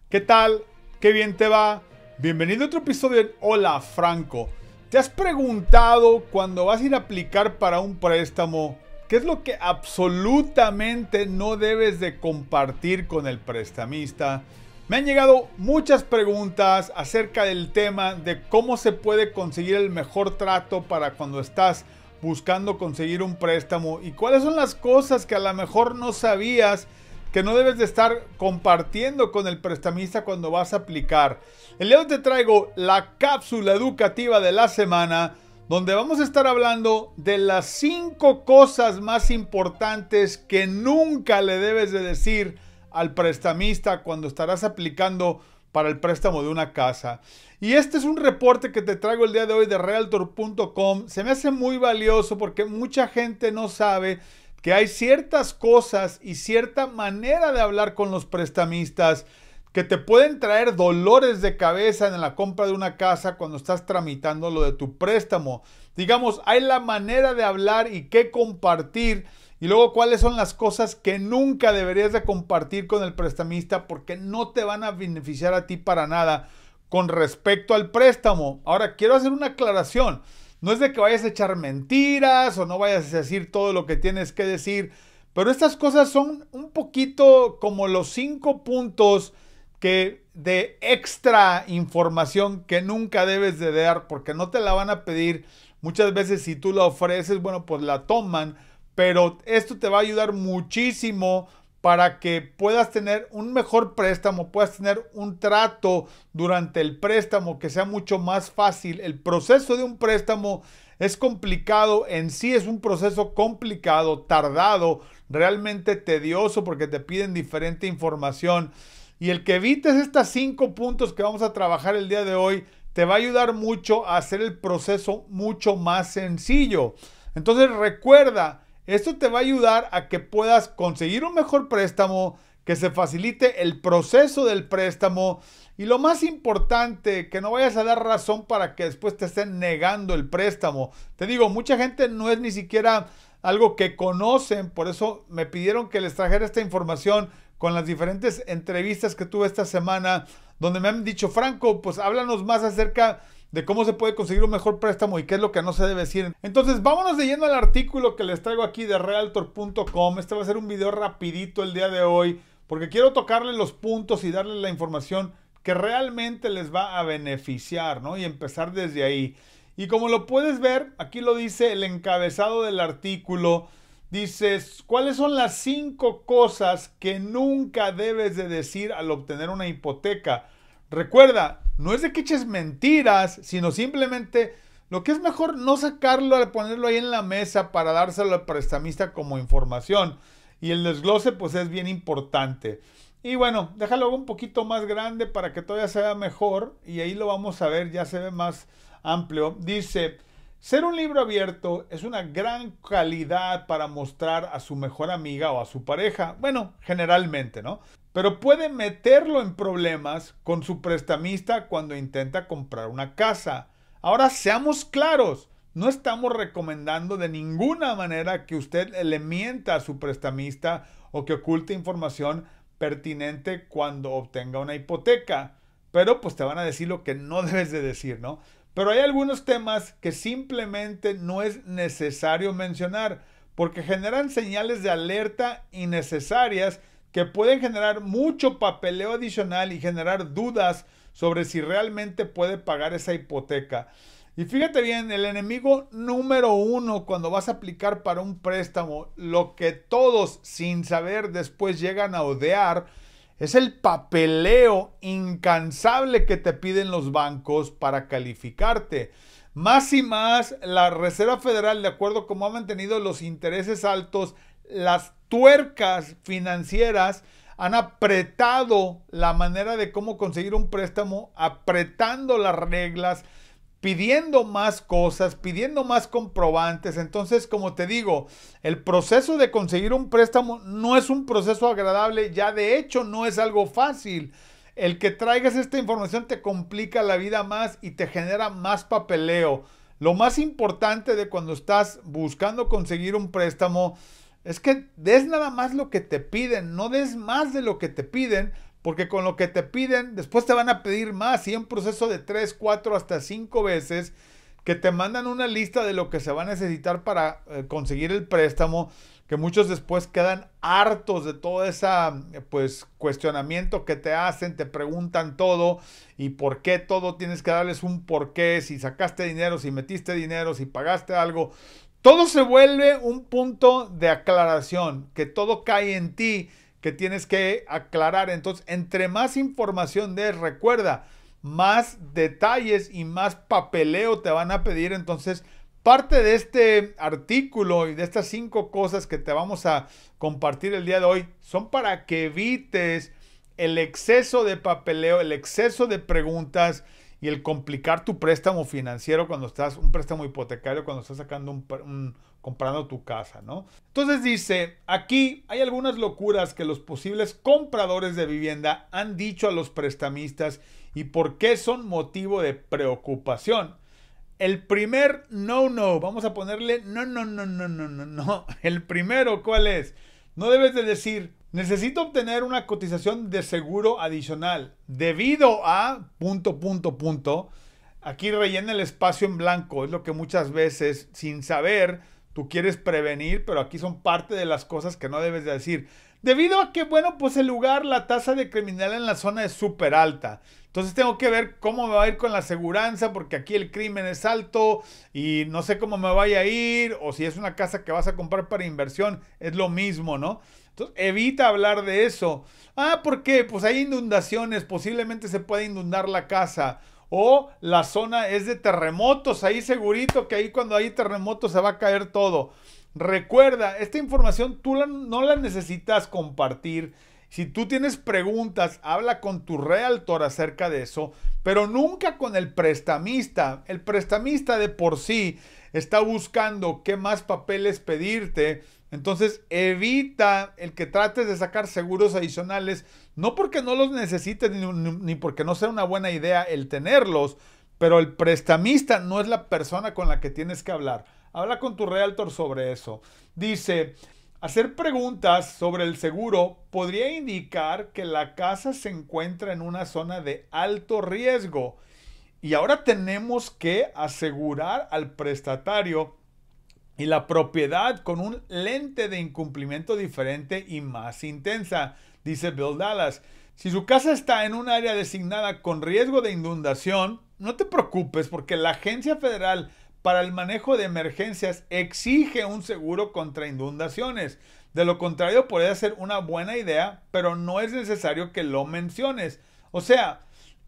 ¿Qué tal? ¿Qué bien te va? Bienvenido a otro episodio de Hola Franco. ¿Te has preguntado cuando vas a ir a aplicar para un préstamo qué es lo que absolutamente no debes de compartir con el prestamista? Me han llegado muchas preguntas acerca del tema de cómo se puede conseguir el mejor trato para cuando estás buscando conseguir un préstamo y cuáles son las cosas que a lo mejor no sabías que no debes de estar compartiendo con el prestamista cuando vas a aplicar. El día de hoy te traigo la cápsula educativa de la semana, donde vamos a estar hablando de las 5 cosas más importantes que nunca le debes de decir al prestamista cuando estarás aplicando para el préstamo de una casa. Y este es un reporte que te traigo el día de hoy de realtor.com. Se me hace muy valioso porque mucha gente no sabe que hay ciertas cosas y cierta manera de hablar con los prestamistas que te pueden traer dolores de cabeza en la compra de una casa cuando estás tramitando lo de tu préstamo. Digamos, hay la manera de hablar y qué compartir, y luego cuáles son las cosas que nunca deberías de compartir con el prestamista porque no te van a beneficiar a ti para nada con respecto al préstamo. Ahora, quiero hacer una aclaración. No es de que vayas a echar mentiras o no vayas a decir todo lo que tienes que decir, pero estas cosas son un poquito como los 5 puntos de extra información que nunca debes de dar porque no te la van a pedir. Muchas veces si tú la ofreces, bueno, pues la toman, pero esto te va a ayudar muchísimo para que puedas tener un mejor préstamo, puedas tener un trato durante el préstamo que sea mucho más fácil. El proceso de un préstamo es complicado, en sí es un proceso complicado, tardado, realmente tedioso porque te piden diferente información. Y el que evites estas 5 puntos que vamos a trabajar el día de hoy te va a ayudar mucho a hacer el proceso mucho más sencillo. Entonces recuerda, esto te va a ayudar a que puedas conseguir un mejor préstamo, que se facilite el proceso del préstamo y lo más importante, que no vayas a dar razón para que después te estén negando el préstamo. Te digo, mucha gente no es ni siquiera algo que conocen, por eso me pidieron que les trajera esta información con las diferentes entrevistas que tuve esta semana, donde me han dicho, Franco, pues háblanos más acerca de cómo se puede conseguir un mejor préstamo y qué es lo que no se debe decir. Entonces vámonos de lleno al artículo que les traigo aquí de realtor.com. Este va a ser un video rapidito el día de hoy porque quiero tocarle los puntos y darles la información que realmente les va a beneficiar, ¿no? Y empezar desde ahí. Y como lo puedes ver, aquí lo dice el encabezado del artículo. Dices, ¿cuáles son las 5 cosas que nunca debes de decir al obtener una hipoteca? Recuerda, no es de que eches mentiras, sino simplemente lo que es mejor no sacarlo, ponerlo ahí en la mesa para dárselo al prestamista como información. Y el desglose pues es bien importante. Y bueno, déjalo un poquito más grande para que todavía se vea mejor. Y ahí lo vamos a ver, ya se ve más amplio. Dice, ser un libro abierto es una gran calidad para mostrar a su mejor amiga o a su pareja. Bueno, generalmente, ¿no? Pero puede meterlo en problemas con su prestamista cuando intenta comprar una casa. Ahora seamos claros, no estamos recomendando de ninguna manera que usted le mienta a su prestamista o que oculte información pertinente cuando obtenga una hipoteca. Pero pues te van a decir lo que no debes de decir, ¿no? Pero hay algunos temas que simplemente no es necesario mencionar porque generan señales de alerta innecesarias que pueden generar mucho papeleo adicional y generar dudas sobre si realmente puede pagar esa hipoteca. Y fíjate bien, el enemigo número 1 cuando vas a aplicar para un préstamo, lo que todos sin saber después llegan a odiar, es el papeleo incansable que te piden los bancos para calificarte. Más y más, la Reserva Federal, de acuerdo a cómo ha mantenido los intereses altos, las tuercas financieras han apretado la manera de cómo conseguir un préstamo, apretando las reglas, pidiendo más cosas, pidiendo más comprobantes. Entonces, como te digo, el proceso de conseguir un préstamo no es un proceso agradable, ya de hecho no es algo fácil. El que traigas esta información te complica la vida más y te genera más papeleo. Lo más importante de cuando estás buscando conseguir un préstamo es que des nada más lo que te piden, no des más de lo que te piden, porque con lo que te piden, después te van a pedir más y un proceso de 3, 4, hasta 5 veces que te mandan una lista de lo que se va a necesitar para conseguir el préstamo, que muchos después quedan hartos de todo ese pues, cuestionamiento que te hacen, te preguntan todo y por qué todo, tienes que darles un porqué, si sacaste dinero, si metiste dinero, si pagaste algo. Todo se vuelve un punto de aclaración, que todo cae en ti, que tienes que aclarar. Entonces, entre más información des, recuerda, más detalles y más papeleo te van a pedir. Entonces, parte de este artículo y de estas 5 cosas que te vamos a compartir el día de hoy son para que evites el exceso de papeleo, el exceso de preguntas y el complicar tu préstamo financiero cuando estás, un préstamo hipotecario, cuando estás sacando comprando tu casa, ¿no? Entonces dice, aquí hay algunas locuras que los posibles compradores de vivienda han dicho a los prestamistas y por qué son motivo de preocupación. El primer no, vamos a ponerle no. El primero, ¿cuál es? No debes de decir, necesito obtener una cotización de seguro adicional debido a ... Aquí rellena el espacio en blanco, es lo que muchas veces, sin saber, tú quieres prevenir, pero aquí son parte de las cosas que no debes de decir. Debido a que, bueno, pues el lugar, la tasa de criminalidad en la zona es súper alta. Entonces tengo que ver cómo me va a ir con la aseguranza, porque aquí el crimen es alto y no sé cómo me vaya a ir, o si es una casa que vas a comprar para inversión, es lo mismo, ¿no? Entonces evita hablar de eso. ¿Por qué? Pues hay inundaciones, posiblemente se pueda inundar la casa. O la zona es de terremotos, ahí segurito que ahí cuando hay terremotos se va a caer todo. Recuerda, esta información tú no la necesitas compartir. Si tú tienes preguntas, habla con tu realtor acerca de eso, pero nunca con el prestamista. El prestamista de por sí está buscando qué más papeles pedirte. Entonces evita el que trates de sacar seguros adicionales, no porque no los necesites ni porque no sea una buena idea el tenerlos, pero el prestamista no es la persona con la que tienes que hablar. Habla con tu realtor sobre eso. Dice, hacer preguntas sobre el seguro podría indicar que la casa se encuentra en una zona de alto riesgo y ahora tenemos que asegurar al prestatario y la propiedad con un lente de incumplimiento diferente y más intensa, dice Bill Dallas. Si su casa está en un área designada con riesgo de inundación, no te preocupes porque la Agencia Federal para el Manejo de Emergencias exige un seguro contra inundaciones. De lo contrario, podría ser una buena idea, pero no es necesario que lo menciones. O sea,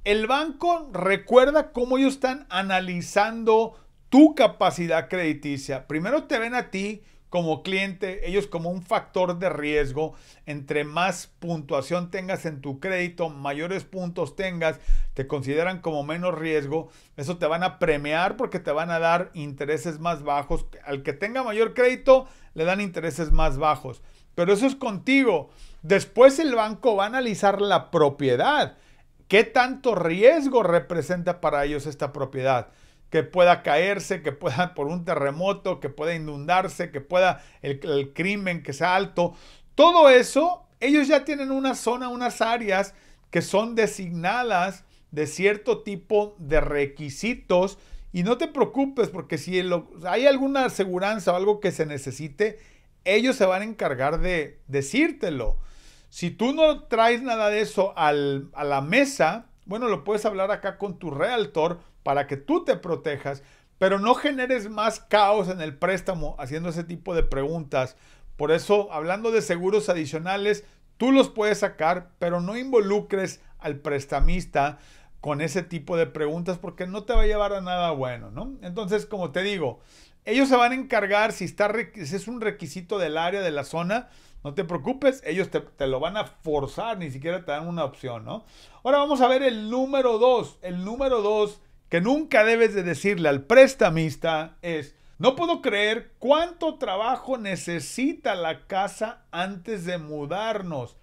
el banco recuerda cómo ellos están analizando tu capacidad crediticia. Primero te ven a ti como cliente, ellos como un factor de riesgo. Entre más puntuación tengas en tu crédito, mayores puntos tengas, te consideran como menos riesgo. Eso te van a premiar porque te van a dar intereses más bajos. Al que tenga mayor crédito, le dan intereses más bajos. Pero eso es contigo. Después el banco va a analizar la propiedad. ¿Qué tanto riesgo representa para ellos esta propiedad? Que pueda caerse, que pueda por un terremoto, que pueda inundarse, que pueda el crimen que sea alto. Todo eso, ellos ya tienen una zona, unas áreas que son designadas de cierto tipo de requisitos. Y no te preocupes porque si hay alguna aseguranza o algo que se necesite, ellos se van a encargar de decírtelo. Si tú no traes nada de eso a la mesa, bueno, lo puedes hablar acá con tu realtor para que tú te protejas, pero no generes más caos en el préstamo haciendo ese tipo de preguntas. Por eso, hablando de seguros adicionales, tú los puedes sacar, pero no involucres al prestamista con ese tipo de preguntas porque no te va a llevar a nada bueno, ¿no? Entonces, como te digo, ellos se van a encargar si es un requisito del área, de la zona. No te preocupes, ellos te lo van a forzar, ni siquiera te dan una opción, ¿no? Ahora vamos a ver el número 2. El número 2 que nunca debes de decirle al prestamista es: no puedo creer cuánto trabajo necesita la casa antes de mudarnos.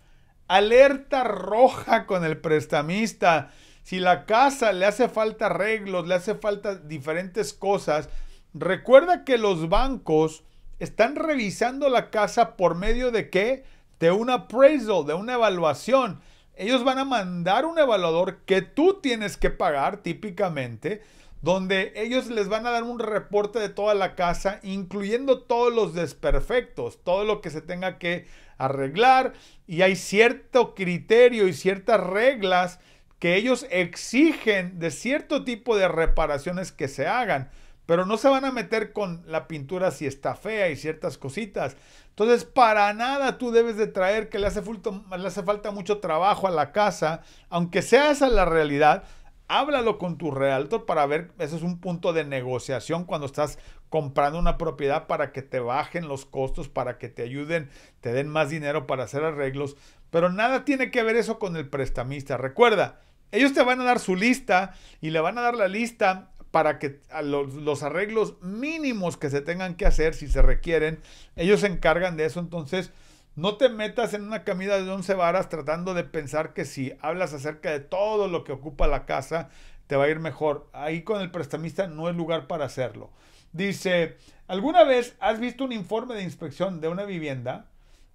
Alerta roja con el prestamista. Si la casa le hace falta arreglos, le hace falta diferentes cosas, recuerda que los bancos están revisando la casa por medio de ¿qué? De un appraisal, de una evaluación. ellos van a mandar un evaluador que tú tienes que pagar típicamente, donde ellos les van a dar un reporte de toda la casa, incluyendo todos los desperfectos, todo lo que se tenga que arreglar, y hay cierto criterio y ciertas reglas que ellos exigen de cierto tipo de reparaciones que se hagan, pero no se van a meter con la pintura si está fea y ciertas cositas. Entonces, para nada tú debes de traer que le hace falta mucho trabajo a la casa, aunque sea esa la realidad. Háblalo con tu realtor para ver, eso es un punto de negociación cuando estás comprando una propiedad, para que te bajen los costos, para que te ayuden, te den más dinero para hacer arreglos, pero nada tiene que ver eso con el prestamista. Recuerda, ellos te van a dar su lista y le van a dar la lista para que a los arreglos mínimos que se tengan que hacer, si se requieren, ellos se encargan de eso. Entonces, no te metas en una camisa de 11 varas tratando de pensar que si hablas acerca de todo lo que ocupa la casa, te va a ir mejor. Ahí con el prestamista no es lugar para hacerlo. Dice, ¿alguna vez has visto un informe de inspección de una vivienda?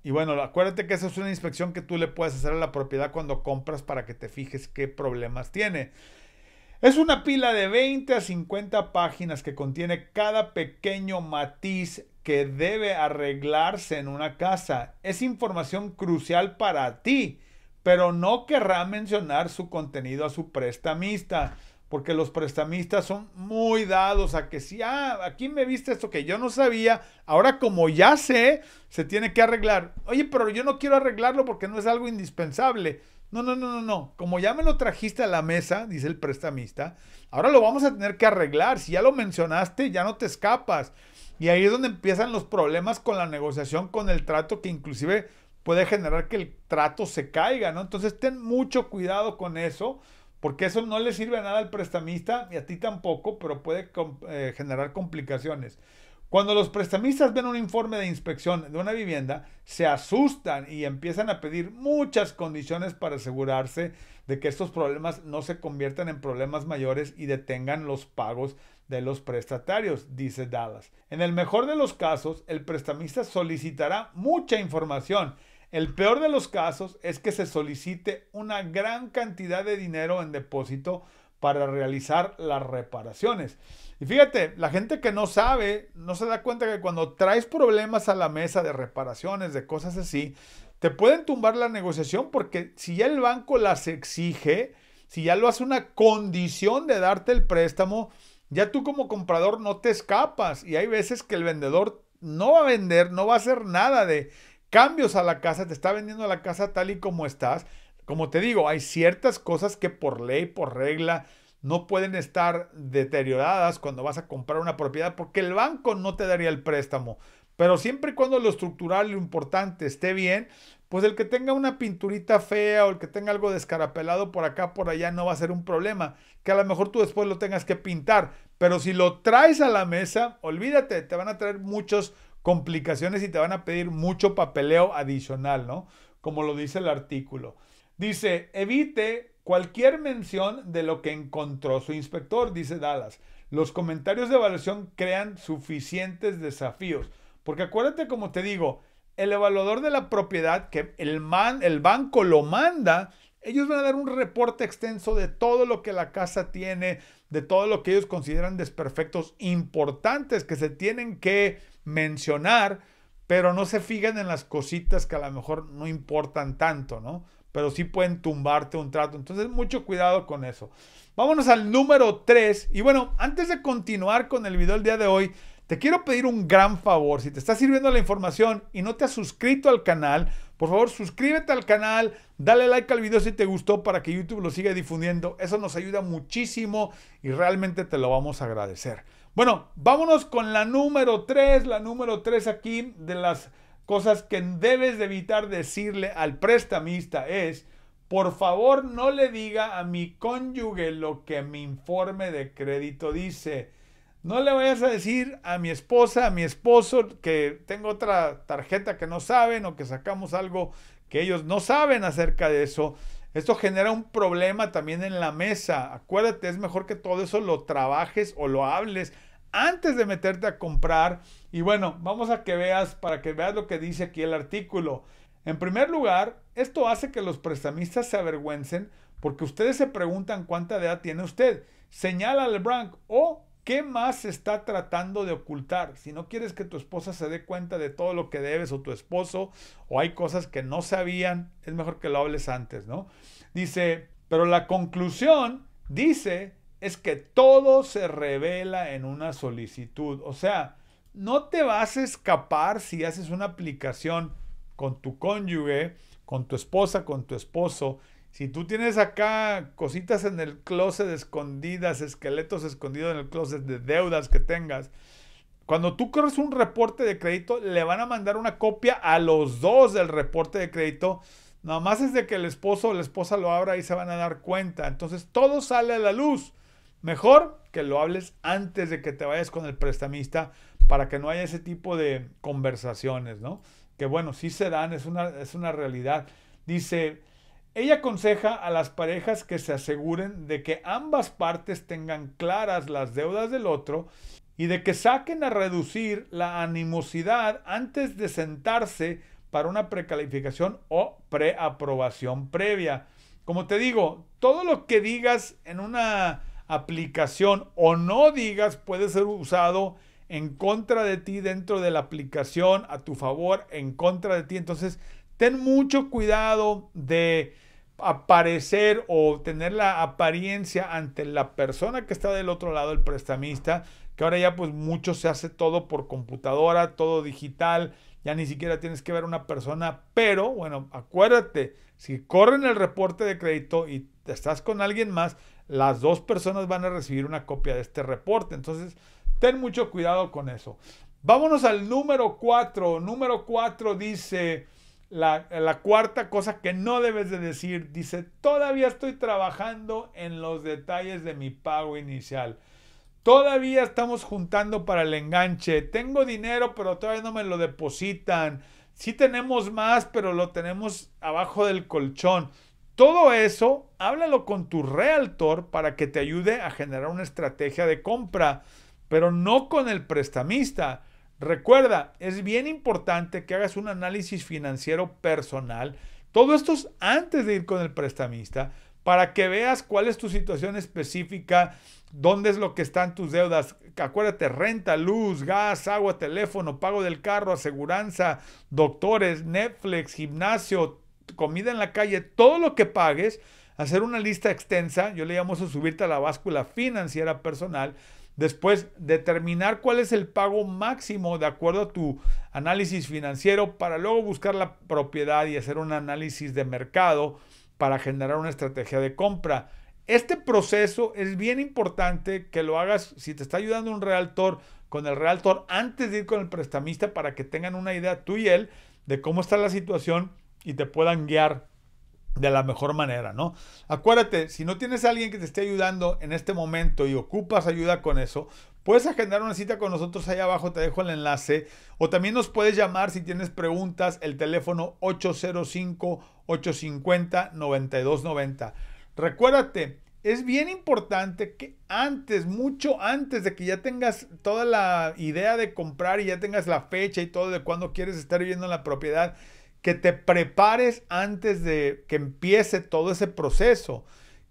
Y bueno, acuérdate que esa es una inspección que tú le puedes hacer a la propiedad cuando compras, para que te fijes qué problemas tiene. Es una pila de 20 a 50 páginas que contiene cada pequeño matiz que debe arreglarse en una casa. Es información crucial para ti, pero no querrá mencionar su contenido a su prestamista, porque los prestamistas son muy dados a que si, aquí me viste esto que yo no sabía, ahora como ya sé, se tiene que arreglar. Oye, pero yo no quiero arreglarlo porque no es algo indispensable. No. Como ya me lo trajiste a la mesa, dice el prestamista, ahora lo vamos a tener que arreglar. Si ya lo mencionaste, ya no te escapas. Y ahí es donde empiezan los problemas con la negociación, con el trato, que inclusive puede generar que el trato se caiga, ¿no? Entonces ten mucho cuidado con eso, porque eso no le sirve a nada al prestamista y a ti tampoco, pero puede generar complicaciones. Cuando los prestamistas ven un informe de inspección de una vivienda, se asustan y empiezan a pedir muchas condiciones para asegurarse de que estos problemas no se conviertan en problemas mayores y detengan los pagos de los prestatarios, dice Dallas. En el mejor de los casos, el prestamista solicitará mucha información. El peor de los casos es que se solicite una gran cantidad de dinero en depósito para realizar las reparaciones. Y fíjate, la gente que no sabe, no se da cuenta que cuando traes problemas a la mesa de reparaciones, de cosas así, te pueden tumbar la negociación, porque si ya el banco las exige, si ya lo hace una condición de darte el préstamo, ya tú como comprador no te escapas. Y hay veces que el vendedor no va a vender, no va a hacer nada de cambios a la casa, te está vendiendo la casa tal y como estás. Como te digo, hay ciertas cosas que por ley, por regla, no pueden estar deterioradas cuando vas a comprar una propiedad, porque el banco no te daría el préstamo. Pero siempre y cuando lo estructural, lo importante esté bien, pues el que tenga una pinturita fea o el que tenga algo descarapelado por acá, por allá, no va a ser un problema. Que a lo mejor tú después lo tengas que pintar. Pero si lo traes a la mesa, olvídate, te van a traer muchas complicaciones y te van a pedir mucho papeleo adicional, ¿no? Como lo dice el artículo. Dice, evite cualquier mención de lo que encontró su inspector, dice Dallas. Los comentarios de evaluación crean suficientes desafíos. Porque acuérdate, como te digo, el evaluador de la propiedad, que el banco lo manda, ellos van a dar un reporte extenso de todo lo que la casa tiene, de todo lo que ellos consideran desperfectos importantes que se tienen que mencionar, pero no se fijan en las cositas que a lo mejor no importan tanto, ¿no? Pero sí pueden tumbarte un trato. Entonces, mucho cuidado con eso. Vámonos al número 3. Y bueno, antes de continuar con el video del día de hoy, te quiero pedir un gran favor. Si te está sirviendo la información y no te has suscrito al canal, por favor, suscríbete al canal, dale like al video si te gustó, para que YouTube lo siga difundiendo. Eso nos ayuda muchísimo y realmente te lo vamos a agradecer. Bueno, vámonos con la número 3. La número 3 aquí de las cosas que debes de evitar decirle al prestamista es: por favor, no le diga a mi cónyuge lo que mi informe de crédito dice. No le vayas a decir a mi esposa, a mi esposo, que tengo otra tarjeta que no saben, o que sacamos algo que ellos no saben acerca de eso. Esto genera un problema también en la mesa. Acuérdate, es mejor que todo eso lo trabajes o lo hables antes de meterte a comprar. Y bueno, vamos a que veas, para que veas lo que dice aquí el artículo. En primer lugar, Esto hace que los prestamistas se avergüencen porque ustedes se preguntan cuánta edad tiene usted. Señala al banco o qué más se está tratando de ocultar. Si no quieres que tu esposa se dé cuenta de todo lo que debes o tu esposo, o hay cosas que no sabían, es mejor que lo hables antes, ¿no? Dice, pero la conclusión, dice, es que todo se revela en una solicitud. O sea, no te vas a escapar si haces una aplicación con tu cónyuge, con tu esposa, con tu esposo. Si tú tienes acá cositas en el closet escondidas, esqueletos escondidos en el closet de deudas que tengas, cuando tú corres un reporte de crédito, le van a mandar una copia a los dos del reporte de crédito. Nada más es de que el esposo o la esposa lo abra y se van a dar cuenta. Entonces todo sale a la luz. Mejor que lo hables antes de que te vayas con el prestamista para que no haya ese tipo de conversaciones, ¿no? Que bueno, sí se dan, es una realidad. Dice, ella aconseja a las parejas que se aseguren de que ambas partes tengan claras las deudas del otro y de que saquen a reducir la animosidad antes de sentarse para una precalificación o preaprobación previa. Como te digo, todo lo que digas en una aplicación o no digas puede ser usado en contra de ti dentro de la aplicación, a tu favor, en contra de ti. Entonces, ten mucho cuidado de aparecer o tener la apariencia ante la persona que está del otro lado, el prestamista, que ahora ya pues mucho se hace todo por computadora, todo digital, ya ni siquiera tienes que ver a una persona, pero bueno, acuérdate, si corren el reporte de crédito y estás con alguien más, las dos personas van a recibir una copia de este reporte. Entonces, ten mucho cuidado con eso. Vámonos al número 4. Número 4 dice, la cuarta cosa que no debes de decir, dice, todavía estoy trabajando en los detalles de mi pago inicial. Todavía estamos juntando para el enganche. Tengo dinero, pero todavía no me lo depositan. Sí tenemos más, pero lo tenemos abajo del colchón. Todo eso, háblalo con tu realtor para que te ayude a generar una estrategia de compra, pero no con el prestamista. Recuerda, es bien importante que hagas un análisis financiero personal. Todo esto es antes de ir con el prestamista para que veas cuál es tu situación específica, dónde es lo que están tus deudas. Acuérdate, renta, luz, gas, agua, teléfono, pago del carro, aseguranza, doctores, Netflix, gimnasio, comida en la calle, todo lo que pagues, hacer una lista extensa, yo le llamo eso subirte a la báscula financiera personal, después determinar cuál es el pago máximo de acuerdo a tu análisis financiero para luego buscar la propiedad y hacer un análisis de mercado para generar una estrategia de compra. Este proceso es bien importante que lo hagas si te está ayudando un realtor, con el realtor antes de ir con el prestamista para que tengan una idea tú y él de cómo está la situación y te puedan guiar de la mejor manera, ¿no? Acuérdate, si no tienes a alguien que te esté ayudando en este momento y ocupas ayuda con eso, puedes agendar una cita con nosotros. Ahí abajo te dejo el enlace, o también nos puedes llamar si tienes preguntas, el teléfono 805-850-9290. Recuérdate, es bien importante que antes, mucho antes de que ya tengas toda la idea de comprar y ya tengas la fecha y todo de cuándo quieres estar viviendo en la propiedad, que te prepares antes de que empiece todo ese proceso,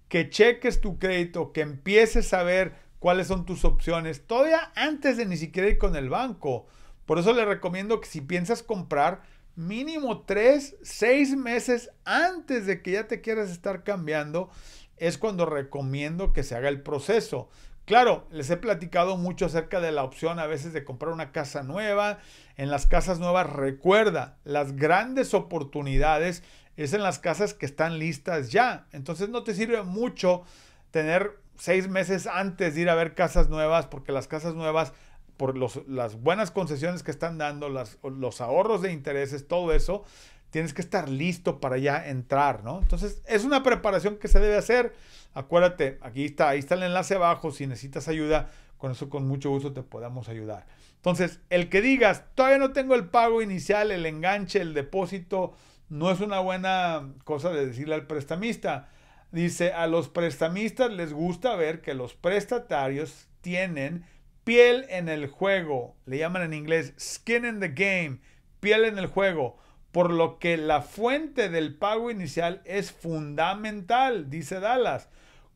que cheques tu crédito, que empieces a ver cuáles son tus opciones, todavía antes de ni siquiera ir con el banco. Por eso le recomiendo que si piensas comprar, mínimo 3-6 meses antes de que ya te quieras estar cambiando, es cuando recomiendo que se haga el proceso. Claro, les he platicado mucho acerca de la opción a veces de comprar una casa nueva. En las casas nuevas, recuerda, las grandes oportunidades es en las casas que están listas ya. Entonces no te sirve mucho tener 6 meses antes de ir a ver casas nuevas, porque las casas nuevas, por las buenas concesiones que están dando, los ahorros de intereses, todo eso, tienes que estar listo para ya entrar, ¿no? Entonces, es una preparación que se debe hacer. Acuérdate, ahí está el enlace abajo. Si necesitas ayuda, con eso con mucho gusto te podemos ayudar. Entonces, el que digas, todavía no tengo el pago inicial, el enganche, el depósito, no es una buena cosa de decirle al prestamista. Dice, a los prestamistas les gusta ver que los prestatarios tienen piel en el juego. Le llaman en inglés skin in the game, piel en el juego. por lo que la fuente del pago inicial es fundamental, dice Dallas.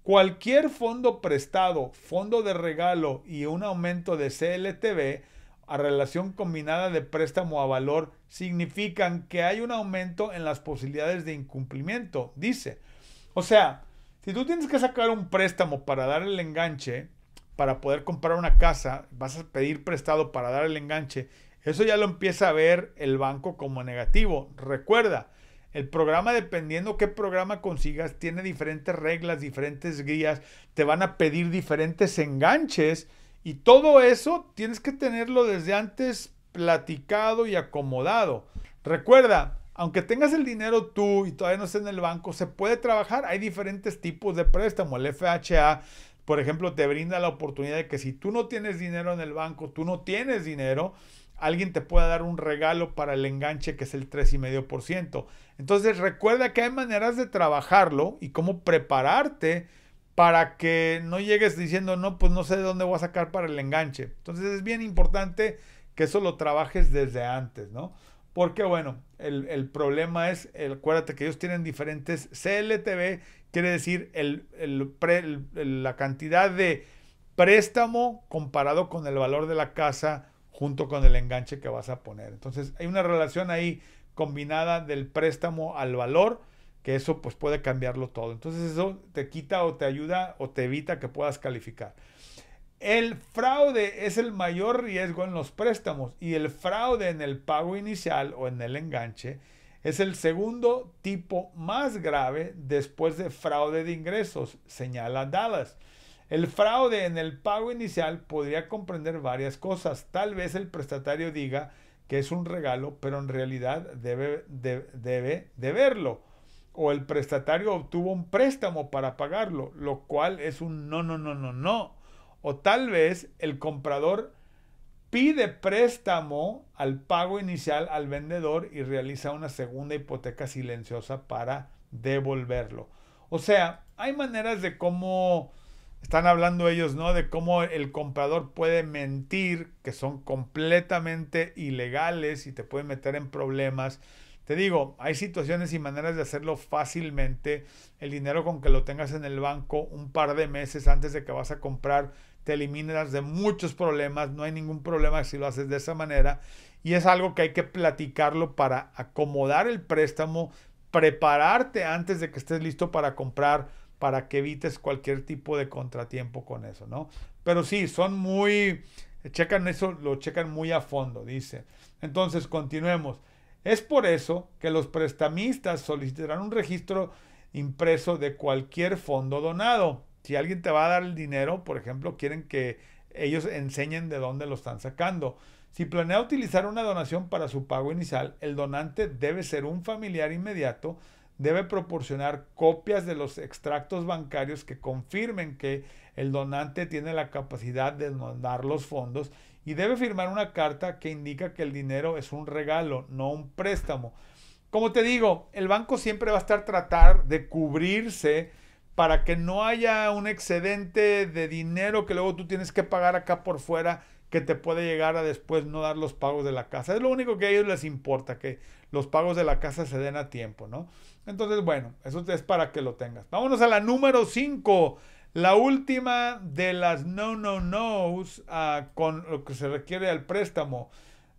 Cualquier fondo prestado, fondo de regalo y un aumento de CLTV a relación combinada de préstamo a valor significan que hay un aumento en las posibilidades de incumplimiento, dice. O sea, si tú tienes que sacar un préstamo para dar el enganche, para poder comprar una casa, vas a pedir prestado para dar el enganche, eso ya lo empieza a ver el banco como negativo. Recuerda, el programa, dependiendo qué programa consigas, tiene diferentes reglas, diferentes guías, te van a pedir diferentes enganches y todo eso tienes que tenerlo desde antes platicado y acomodado. Recuerda, aunque tengas el dinero tú y todavía no estés en el banco, se puede trabajar. Hay diferentes tipos de préstamo. El FHA, por ejemplo, te brinda la oportunidad de que si tú no tienes dinero en el banco, tú no tienes dinero, alguien te pueda dar un regalo para el enganche que es el 3,5%. Entonces recuerda que hay maneras de trabajarlo y cómo prepararte para que no llegues diciendo, no, pues no sé de dónde voy a sacar para el enganche. Entonces es bien importante que eso lo trabajes desde antes, ¿no? Porque bueno, el problema es, acuérdate que ellos tienen diferentes CLTV, quiere decir la cantidad de préstamo comparado con el valor de la casa junto con el enganche que vas a poner. Entonces hay una relación ahí combinada del préstamo al valor, que eso pues puede cambiarlo todo. Entonces eso te quita o te ayuda o te evita que puedas calificar. El fraude es el mayor riesgo en los préstamos y el fraude en el pago inicial o en el enganche es el segundo tipo más grave después de fraude de ingresos, señala Dallas. El fraude en el pago inicial podría comprender varias cosas. Tal vez el prestatario diga que es un regalo, pero en realidad debe verlo. O el prestatario obtuvo un préstamo para pagarlo, lo cual es un no. O tal vez el comprador pide préstamo al pago inicial al vendedor y realiza una segunda hipoteca silenciosa para devolverlo. O sea, hay maneras de cómo están hablando ellos, ¿no? De cómo el comprador puede mentir, que son completamente ilegales y te pueden meter en problemas. Te digo, hay situaciones y maneras de hacerlo fácilmente. El dinero con que lo tengas en el banco un par de meses antes de que vas a comprar, te eliminas de muchos problemas. No hay ningún problema si lo haces de esa manera. Y es algo que hay que platicarlo para acomodar el préstamo, prepararte antes de que estés listo para comprar, para que evites cualquier tipo de contratiempo con eso, ¿no? Pero sí, checan eso, lo checan muy a fondo, dice. Entonces, continuemos. Es por eso que los prestamistas solicitarán un registro impreso de cualquier fondo donado. Si alguien te va a dar el dinero, por ejemplo, quieren que ellos enseñen de dónde lo están sacando. Si planea utilizar una donación para su pago inicial, el donante debe ser un familiar inmediato, debe proporcionar copias de los extractos bancarios que confirmen que el donante tiene la capacidad de donar los fondos y debe firmar una carta que indica que el dinero es un regalo, no un préstamo. Como te digo, el banco siempre va a tratar de cubrirse para que no haya un excedente de dinero que luego tú tienes que pagar acá por fuera, que te puede llegar a después no dar los pagos de la casa. Es lo único que a ellos les importa, que los pagos de la casa se den a tiempo, ¿no? Entonces, bueno, eso es para que lo tengas. Vámonos a la número 5, la última de las no-no-nos con lo que se requiere al préstamo.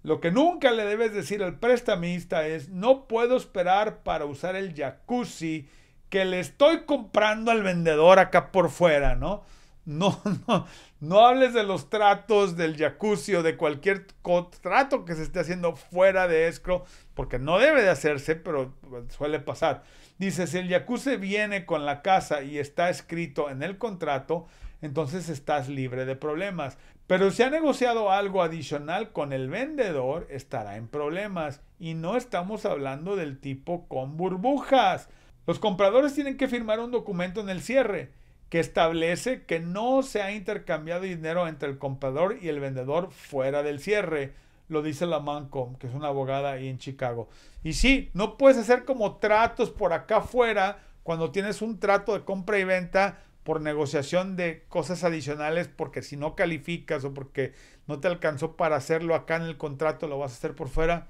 Lo que nunca le debes decir al prestamista es: no puedo esperar para usar el jacuzzi que le estoy comprando al vendedor acá por fuera, ¿no? No hables de los tratos del jacuzzi o de cualquier contrato que se esté haciendo fuera de escrow, porque no debe de hacerse, pero suele pasar. Dice, si el jacuzzi viene con la casa y está escrito en el contrato, entonces estás libre de problemas. Pero si ha negociado algo adicional con el vendedor, estará en problemas. Y no estamos hablando del tipo con burbujas. Los compradores tienen que firmar un documento en el cierre que establece que no se ha intercambiado dinero entre el comprador y el vendedor fuera del cierre. Lo dice la Manco, que es una abogada ahí en Chicago. Y sí, no puedes hacer como tratos por acá afuera cuando tienes un trato de compra y venta por negociación de cosas adicionales, porque si no calificas o porque no te alcanzó para hacerlo acá en el contrato, lo vas a hacer por fuera.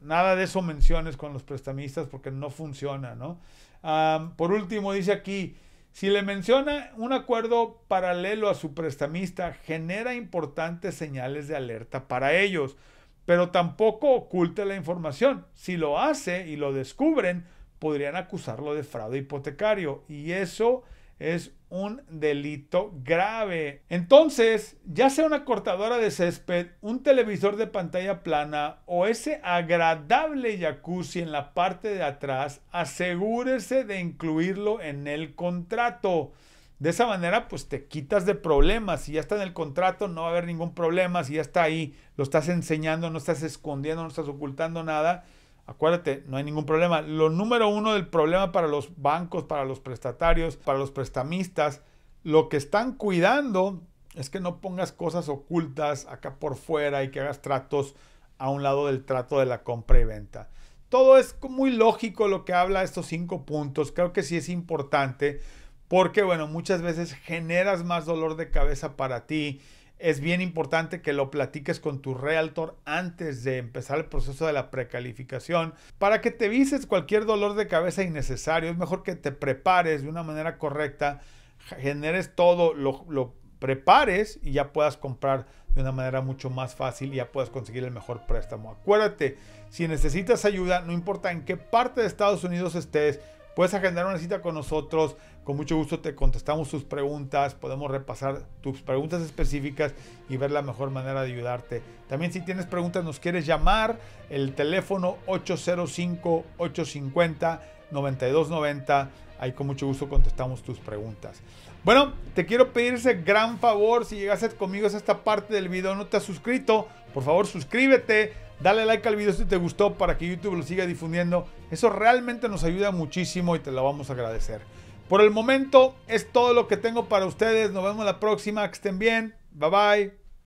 nada de eso menciones con los prestamistas porque no funciona, ¿no? Por último, dice aquí, si le menciona un acuerdo paralelo a su prestamista, genera importantes señales de alerta para ellos, pero tampoco oculte la información. Si lo hace y lo descubren, podrían acusarlo de fraude hipotecario y eso es un delito grave. Entonces, ya sea una cortadora de césped, un televisor de pantalla plana o ese agradable jacuzzi en la parte de atrás, asegúrese de incluirlo en el contrato. De esa manera, pues te quitas de problemas. Si ya está en el contrato, no va a haber ningún problema. Si ya está ahí, lo estás enseñando, no estás escondiendo, no estás ocultando nada. Acuérdate, no hay ningún problema. Lo número uno del problema para los bancos, para los prestatarios, para los prestamistas, lo que están cuidando es que no pongas cosas ocultas acá por fuera y que hagas tratos a un lado del trato de la compra y venta. Todo es muy lógico lo que habla estos 5 puntos. Creo que sí es importante porque, bueno, muchas veces generas más dolor de cabeza para ti. Es bien importante que lo platiques con tu realtor antes de empezar el proceso de la precalificación para que te evites cualquier dolor de cabeza innecesario. Es mejor que te prepares de una manera correcta, generes todo, lo prepares y ya puedas comprar de una manera mucho más fácil y ya puedas conseguir el mejor préstamo. Acuérdate, si necesitas ayuda, no importa en qué parte de Estados Unidos estés, puedes agendar una cita con nosotros. Con mucho gusto te contestamos tus preguntas, podemos repasar tus preguntas específicas y ver la mejor manera de ayudarte. También si tienes preguntas, nos quieres llamar, el teléfono 805-850-9290. Ahí con mucho gusto contestamos tus preguntas. Bueno, te quiero pedir ese gran favor, si llegaste conmigo a esta parte del video, no te has suscrito, por favor suscríbete, dale like al video si te gustó para que YouTube lo siga difundiendo. Eso realmente nos ayuda muchísimo y te lo vamos a agradecer. Por el momento es todo lo que tengo para ustedes. Nos vemos la próxima. Que estén bien. Bye bye.